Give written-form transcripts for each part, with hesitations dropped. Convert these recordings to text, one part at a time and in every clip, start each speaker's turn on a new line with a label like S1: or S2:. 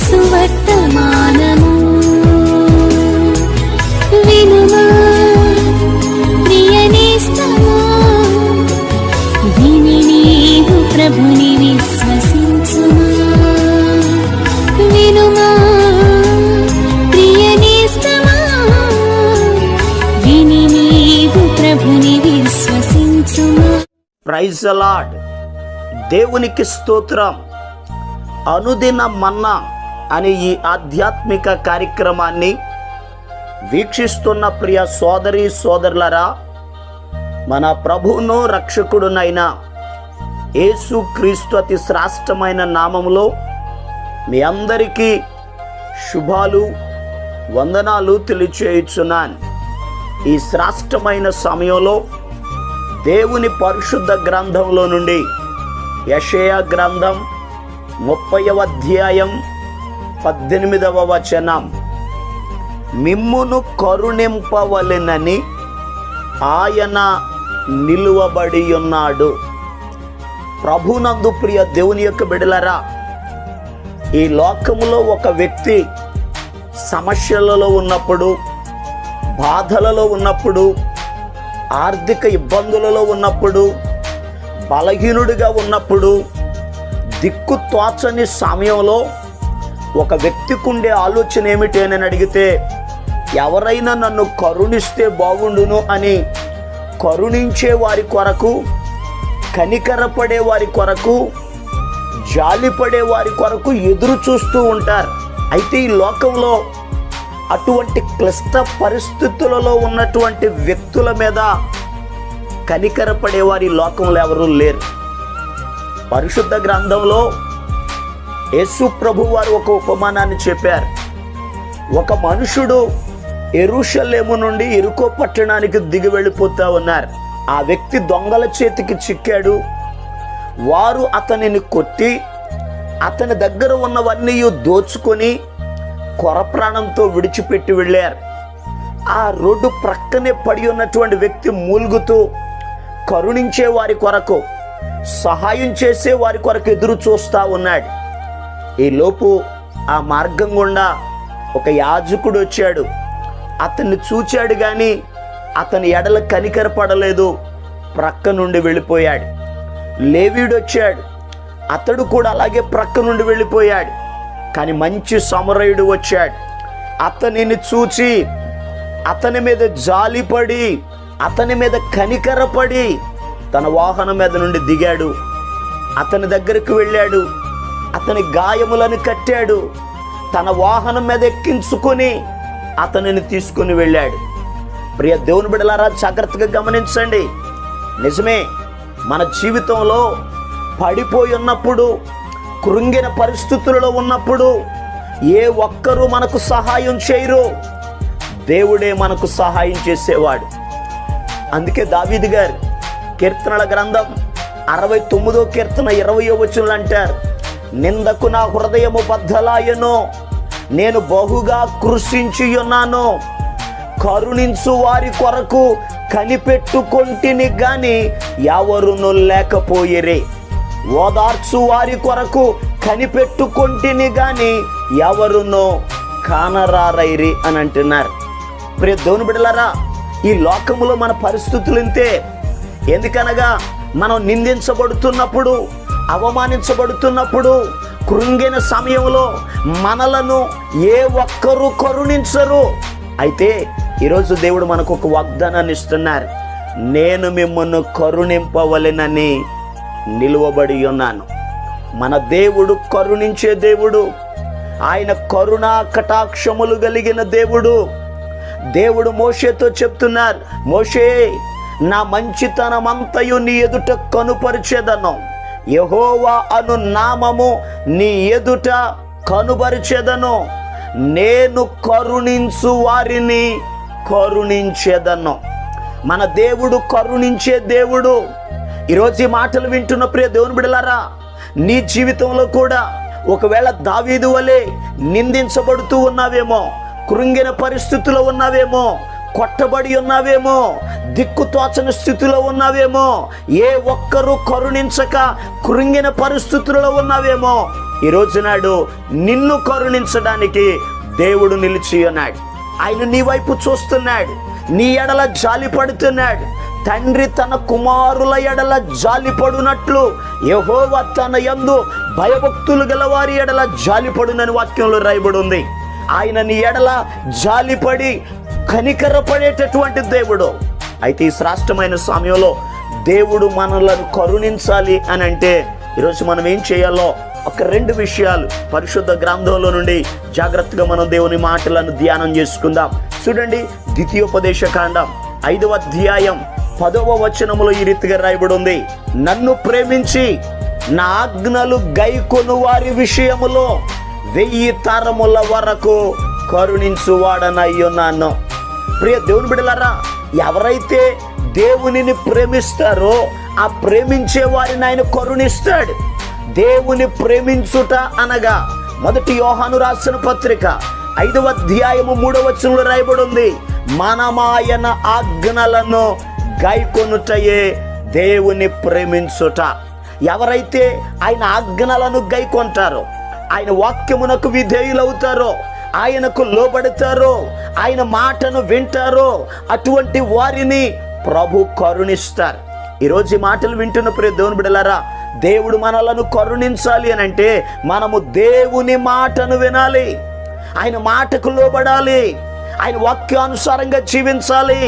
S1: సువర్తమానము వినుమా ప్రియనేస్తమా, విని నీవు ప్రభుని విశ్వసించుమా. వినుమా ప్రియనేస్తమా, విని నీవు ప్రభుని విశ్వసించుమా.
S2: Praise the lord. దేవునికి స్తోత్రం. అనుదిన మన్నా అనే ఈ ఆధ్యాత్మిక కార్యక్రమాన్ని వీక్షిస్తున్న ప్రియ సోదరి సోదరులరా, మన ప్రభువును రక్షకుడునైన యేసు క్రీస్తు అతి శ్రేష్టమైన నామములో మీ అందరికీ శుభాలు వందనాలు తెలియచేయుచున్నాను. ఈ శ్రేష్టమైన సమయంలో దేవుని పరిశుద్ధ గ్రంథంలో నుండి యెషయా గ్రంథం 30వ అధ్యాయం 18వ వచనం, మిమ్మును కరుణింపవలెనని ఆయన నిలువబడి ఉన్నాడు. ప్రభునందు ప్రియ దేవుని యొక్క బిడ్డలారా, ఈ లోకములో ఒక వ్యక్తి సమస్యలలో ఉన్నప్పుడు, బాధలలో ఉన్నప్పుడు, ఆర్థిక ఇబ్బందులలో ఉన్నప్పుడు, బలహీనుడిగా ఉన్నప్పుడు, దిక్కు తోచని సమయంలో ఒక వ్యక్తికి ఉండే ఆలోచన ఏమిటి అని అడిగితే, ఎవరైనా నన్ను కరుణిస్తే బాగుండును అని కరుణించే వారి కొరకు, కనికరపడే వారి కొరకు, జాలిపడే వారి కొరకు ఎదురు చూస్తూ ఉంటారు. అయితే ఈ లోకంలో అటువంటి క్లిష్ట పరిస్థితులలో ఉన్నటువంటి వ్యక్తుల మీద కనికరపడే వారి లోకంలో ఎవరూ లేరు. పరిశుద్ధ గ్రంథంలో యేసు ప్రభు వారు ఒక ఉపమానాన్ని చెప్పారు. ఒక మనుషుడు యెరూషలేము నుండి యెరికో పట్టణానికి దిగి వెళ్ళిపోతా ఉన్నారు. ఆ వ్యక్తి దొంగల చేతికి చిక్కాడు. వారు అతనిని కొట్టి అతని దగ్గర ఉన్నవన్నీ దోచుకొని కొరప్రాణంతో విడిచిపెట్టి వెళ్ళారు. ఆ రోడ్డు ప్రక్కనే పడి ఉన్నటువంటి వ్యక్తి మూలుగుతూ కరుణించే వారి కొరకు, సహాయం చేసే వారి కొరకు ఎదురు చూస్తూ ఉన్నాడు. ఈలోపు ఆ మార్గం గుండా ఒక యాజకుడు వచ్చాడు. అతన్ని చూచాడు కానీ అతని ఎడల కనికరపడలేదు, ప్రక్క నుండి వెళ్ళిపోయాడు. లేవీయుడు వచ్చాడు. అతడు కూడా అలాగే ప్రక్క నుండి వెళ్ళిపోయాడు. కానీ మంచి సమరయుడు వచ్చాడు. అతనిని చూచి అతని మీద జాలిపడి, అతని మీద కనికరపడి తన వాహనం మీద నుండి దిగాడు. అతని దగ్గరికి వెళ్ళాడు. అతని గాయములను కట్టాడు. తన వాహనం మీద ఎక్కించుకొని అతనిని తీసుకుని వెళ్ళాడు. ప్రియ దేవుని బిడ్డలారా, జాగ్రత్తగా గమనించండి. నిజమే, మన జీవితంలో పడిపోయి ఉన్నప్పుడు, కృంగిన పరిస్థితులలో ఉన్నప్పుడు ఏ ఒక్కరూ మనకు సహాయం చేయరు. దేవుడే మనకు సహాయం చేసేవాడు. అందుకే దావీదు గారు కీర్తనల గ్రంథం 69వ కీర్తన 20వ వచనంలో అంటారు, నిందకు నా హృదయము బద్దలాయను, నేను బహుగా కృషించి ఉన్నాను, కరుణించు వారి కొరకు కనిపెట్టుకొంటిని గాని ఎవరును లేకపోయిరే, ఓదార్చు వారి కొరకు కనిపెట్టుకొంటిని గాని ఎవరునో కానరారైరి అని అంటున్నారు. ప్రియ దేవుని బిడ్డలారా, ఈ లోకములో మన పరిస్థితులు ఇంతే. ఎందుకనగా మనం నిందించబడుతున్నప్పుడు, అవమానించబడుతున్నప్పుడు, కృంగిన సమయంలో మనలను ఏ ఒక్కరూ కరుణించరు. అయితే ఈరోజు దేవుడు మనకు ఒక వాగ్దానాన్ని ఇస్తున్నారు, నేను మిమ్మల్ని కరుణింపవలెనని నిలువబడి ఉన్నాను. మన దేవుడు కరుణించే దేవుడు. ఆయన కరుణా కటాక్షములు కలిగిన దేవుడు. దేవుడు మోషేతో చెప్తున్నారు, మోషే, నా మంచితనమంతయు నీ ఎదుట కనుపరిచేదను, యెహోవా అను నామము నీ ఎదుట కనుపరిచేదను, నేను కరుణించు వారిని కరుణించేదను. మన దేవుడు కరుణించే దేవుడు. ఈరోజు ఈ మాటలు వింటున్న ప్రియ దేవుని బిడ్డలారా, నీ జీవితంలో కూడా ఒకవేళ దావీదు వలె నిందించబడుతూ ఉన్నావేమో, కృంగిన పరిస్థితిలో ఉన్నావేమో, కొట్టబడి ఉన్నావేమో, దిక్కుతోచని స్థితిలో ఉన్నావేమో, ఏ ఒక్కరూ కరుణించక కృంగిన పరిస్థితులలో ఉన్నావేమో, ఈ రోజు నాడు నిన్ను కరుణించడానికి దేవుడు నిలిచి ఉన్నాడు. ఆయన నీ వైపు చూస్తున్నాడు, నీ ఎడల జాలి పడుతున్నాడు. తండ్రి తన కుమారుల ఎడల జాలిపడునట్లు యెహోవా తన యందు భయభక్తులు గలవారి ఎడల జాలిపడునని వాక్యంలో రాయబడి ఉంది. ఆయన నీ ఎడల జాలిపడి కనికరపడేటటువంటి దేవుడు. అయితే ఈ శ్రేష్టమైన సమయంలో దేవుడు మనలను కరుణించాలి అని అంటే ఈరోజు మనం ఏం చేయాలో ఒక 2 విషయాలు పరిశుద్ధ గ్రంథంలో నుండి జాగ్రత్తగా మనం దేవుని మాటలను ధ్యానం చేసుకుందాం. చూడండి, ద్వితీయోపదేశ కాండం 5వ అధ్యాయం 10వ వచనములో ఈ రీతిగా రాయబడి ఉంది, నన్ను ప్రేమించి నా ఆజ్ఞలు గైకొను వారి విషయములో 1000 తరముల వరకు కరుణించువాడనయ్యున్నాను. ప్రియ దేవుని బిడ్డలారా, ఎవరైతే దేవునిని ప్రేమిస్తారో ఆ ప్రేమించే వారిని ఆయన కరుణిస్తాడు. దేవుని ప్రేమించుట అనగా 1 యోహాను రాసిన పత్రిక 5వ అధ్యాయము 3వ వచనంలో రాయబడి ఉంది, మనమాయన ఆజ్ఞలను గైకొనుటయే దేవుని ప్రేమించుట. ఎవరైతే ఆయన ఆజ్ఞలను గైకొంటారో, ఆయన వాక్యమునకు విధేయులవుతారో, ఆయనకు లోబడతారో, ఆయన మాటను వింటారో, అటువంటి వారిని ప్రభు కరుణిస్తారు. ఈరోజు ఈ మాటలు వింటున్న ప్రియ దేవుని బిడ్డలారా, దేవుడు మనలను కరుణించాలి అని అంటే మనము దేవుని మాటను వినాలి, ఆయన మాటకు లోబడాలి, ఆయన వాక్యానుసారంగా జీవించాలి.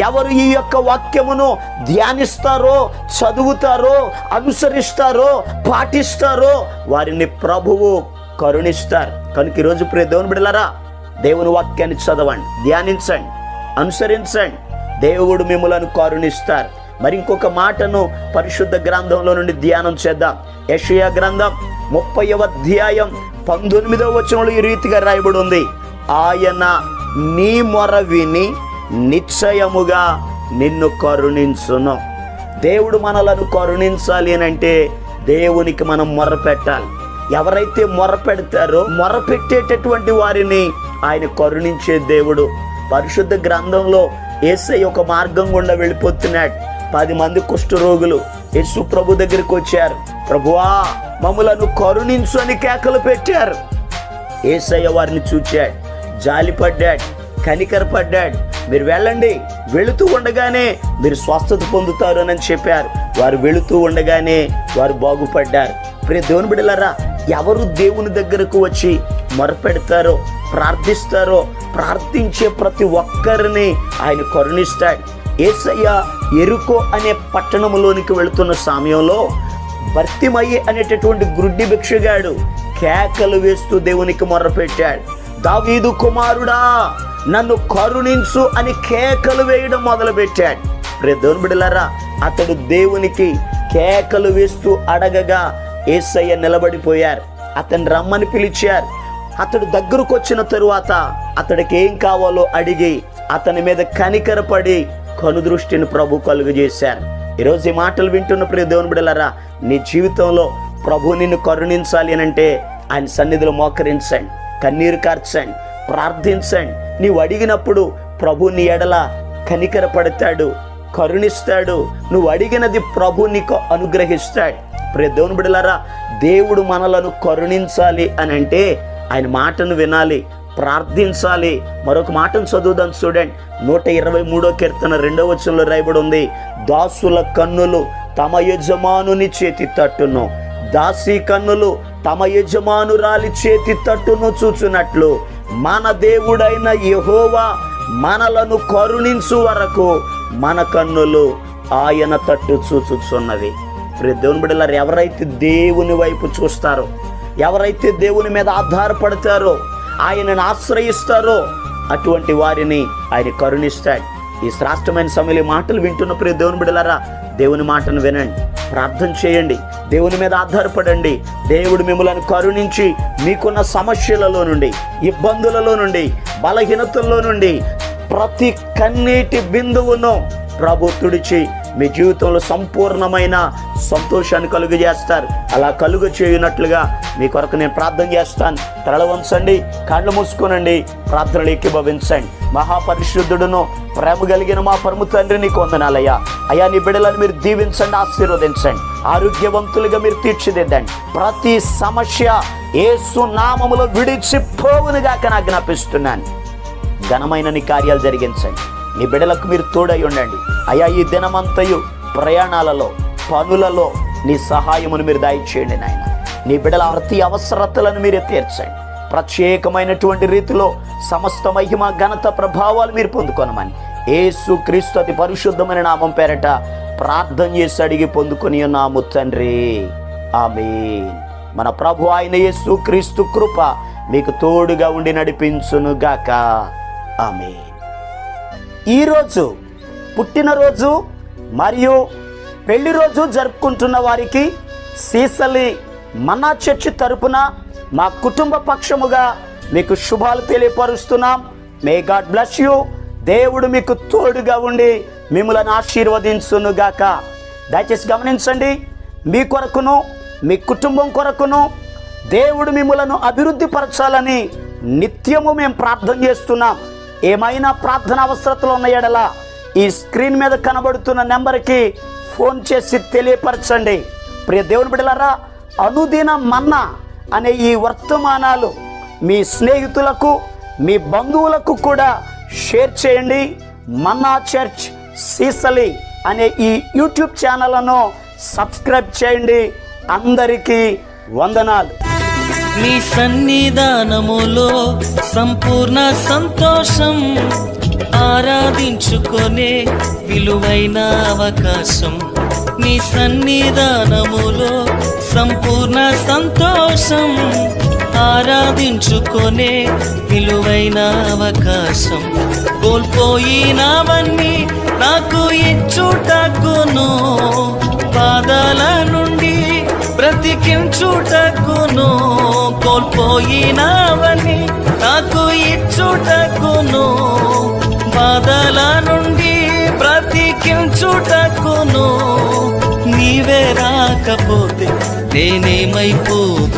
S2: ఎవరు ఈ యొక్క వాక్యమును ధ్యానిస్తారో, చదువుతారో, అనుసరిస్తారో, పాటిస్తారో వారిని ప్రభువు కరుణిస్తారు. కనుక ఈరోజు ప్రియ దేవుని బిడ్డలారా, దేవుని వాక్యాన్ని చదవండి, ధ్యానించండి, అనుసరించండి, దేవుడు మిమ్మలను కరుణిస్తారు. మరి ఇంకొక మాటను పరిశుద్ధ గ్రంథంలో నుండి ధ్యానం చేద్దాం. యెషయా గ్రంథం 30వ అధ్యాయం 19వ వచనంలో ఈ రీతిగా రాయబడి ఉంది, ఆయన నీ మొర విని నిశ్చయముగా నిన్ను కరుణించును. దేవుడు మనలను కరుణించాలి అని అంటే దేవునికి మనం మొర పెట్టాలి. ఎవరైతే మొర పెడతారో, మొర పెట్టేటటువంటి వారిని ఆయన కరుణించే దేవుడు. పరిశుద్ధ గ్రంథంలో యేసయ్య ఒక మార్గం గుండా వెళ్ళిపోతున్నాడు. 10 మంది కుష్ఠరోగులు యేసు ప్రభు దగ్గరికి వచ్చారు. ప్రభువా, మమ్ములను కరుణించు అని కేకలు పెట్టారు. యేసయ్య వారిని చూచాడు, జాలిపడ్డాడు, కనికరపడ్డాడు. మీరు వెళ్ళండి, వెళుతూ ఉండగానే మీరు స్వస్థత పొందుతారు అని చెప్పారు. వారు వెళుతూ ఉండగానే వారు బాగుపడ్డారు. ప్రియ దేవుని బిడ్డలారా, ఎవరు దేవుని దగ్గరకు వచ్చి మొరపెడతారో, ప్రార్థిస్తారో, ప్రార్థించే ప్రతి ఒక్కరిని ఆయన కరుణిస్తాడు. యేసయ్య యెరికో అనే పట్టణంలోనికి వెళుతున్న సమయంలో బర్తిమయి అనేటటువంటి గ్రుడ్డి భిక్షగాడు కేకలు వేస్తూ దేవునికి మొర్రపెట్టాడు, దావీదు కుమారుడా నన్ను కరుణించు అని కేకలు వేయడం మొదలుపెట్టాడు. ప్రియ దేవుని బిడ్డలారా, అతడు దేవునికి కేకలు వేస్తూ అడగగా యేసయ్య నిలబడిపోయారు. అతన్ని రమ్మని పిలిచారు. అతడు దగ్గరకు వచ్చిన తరువాత అతడికి ఏం కావాలో అడిగి అతని మీద కనికరపడి కనుదృష్టిని ప్రభు కలుగజేశారు. ఈరోజు ఈ మాటలు వింటున్న ప్రియ దేవుని బిడ్డలారా, నీ జీవితంలో ప్రభు నిన్ను కరుణించాలి అని అంటే ఆయన సన్నిధిలో మోకరించండి, కన్నీరు కార్చండి, ప్రార్థించండి. నీవు అడిగినప్పుడు ప్రభు నీ ఎడల కనికరపడతాడు, కరుణిస్తాడు. నువ్వు అడిగినది ప్రభు నీకు అనుగ్రహిస్తాడు. ప్రియ దేవుని బిడ్డలారా, దేవుడు మనలను కరుణించాలి అని అంటే ఆయన మాటను వినాలి, ప్రార్థించాలి. మరొక మాటను చదువుదాం, చూడండి. 123వ కీర్తన 2వ వచనంలో రాయబడి ఉంది, దాసుల కన్నులు తమ యజమానుని చేతి తట్టును, దాసి కన్నులు తమ యజమానురాలి చేతి తట్టును చూచున్నట్లు మన దేవుడైన యెహోవా మనలను కరుణించు వరకు మన కన్నులు ఆయన తట్టు చూచుచున్నవి. ప్రియ దేవుని బిడ్డలారా, ఎవరైతే దేవుని వైపు చూస్తారో, ఎవరైతే దేవుని మీద ఆధారపడతారో, ఆయనను ఆశ్రయిస్తారో అటువంటి వారిని ఆయన కరుణిస్తాడు. ఈ శ్రేష్టమైన సమయంలో మాటలు వింటున్న ప్రియ దేవుని బిడ్డలారా, దేవుని మాటను వినండి, ప్రార్థన చేయండి, దేవుని మీద ఆధారపడండి. దేవుడు మిమ్మల్ని కరుణించి మీకున్న సమస్యలలో నుండి, ఇబ్బందులలో నుండి, బలహీనతల్లో నుండి ప్రతి కన్నీటి బిందువును ప్రభు తుడిచి మీ జీవితంలో సంపూర్ణమైన సంతోషాన్ని కలుగజేస్తారు. అలా కలుగ చేయనట్లుగా మీ కొరకు నేను ప్రార్థన చేస్తాను. తల వంచండి, కళ్ళు మూసుకోనండి, ప్రార్థనలు ఏకీభవించండి. మహాపరిశుద్ధుడును ప్రేమ కలిగిన మా పరమ తండ్రి నీకు వందనాలయ్యా. అయ్యా, నీ బిడ్డలను మీరు దీవించండి, ఆశీర్వదించండి, ఆరోగ్యవంతులుగా మీరు తీర్చిదిద్దండి. ప్రతి సమస్య యేసు నామములో విడిచిపోవునుగాక ఆజ్ఞాపిస్తున్నాను. ఘనమైన నీ కార్యాలు జరిగించండి. నీ బిడ్డలకు మీరు తోడై ఉండండి. అయ్యా, ఈ దినమంతయు ప్రయాణాలలో, పనులలో నీ సహాయమును మీరు దయచేయండి నాయన. నీ బిడ్డల ప్రతి అవసరతలను మీరే తీర్చండి. ప్రత్యేకమైనటువంటి రీతిలో సమస్త మహిమ, ఘనత, ప్రభావాలు మీరు పొందుకొనమని యేసు క్రీస్తు అతి పరిశుద్ధమైన నామం పేరట ప్రార్థన చేసి అడిగి పొందుకొని ఉన్నాము తండ్రి, ఆమేన్. మన ప్రభు అయిన యేసు క్రీస్తు కృప మీకు తోడుగా ఉండి నడిపించును గాక, ఆమేన్. ఈరోజు పుట్టినరోజు మరియు పెళ్లి రోజు జరుపుకుంటున్న వారికి సీసలి మన్నా చర్చి తరపున మా కుటుంబ పక్షముగా మీకు శుభాలు తెలియపరుస్తున్నాం. May God bless you. దేవుడు మీకు తోడుగా ఉండి మిమ్మల్ని ఆశీర్వదించును గాక. దయచేసి గమనించండి, మీ కొరకును మీ కుటుంబం కొరకును దేవుడు మిమ్మలను అభివృద్ధి పరచాలని నిత్యము మేము ప్రార్థన చేస్తున్నాం. ఏమైనా ప్రార్థన అవసరతలు ఉన్న ఎడల ఈ స్క్రీన్ మీద కనబడుతున్న నెంబర్కి ఫోన్ చేసి తెలియపరచండి. ప్రియ దేవుని బిడ్డలారా, అనుదిన మన్నా అనే ఈ వర్తమానాలు మీ స్నేహితులకు, మీ బంధువులకు కూడా షేర్ చేయండి. మన్నా చర్చ్ సీసలి అనే ఈ యూట్యూబ్ ఛానల్ను సబ్స్క్రైబ్ చేయండి. అందరికీ వందనాలు.
S3: నీ సన్నిధానములో సంపూర్ణ సంతోషం, ఆరాధించుకొనే విలువైన అవకాశం. నీ సన్నిధానములో సంపూర్ణ సంతోషం, ఆరాధించుకొనే విలువైన అవకాశం. కోల్పోయినవన్నీ నాకు ఇచ్చుటకును, బాధల నుండి బ్రతికించుటకును. కోల్పోయినవన్నీ నాకు ఇచ్చుటకును, బాధల నుండి బ్రతికించుటకును. నీవే రాకపోతే నేనేమైపోదు.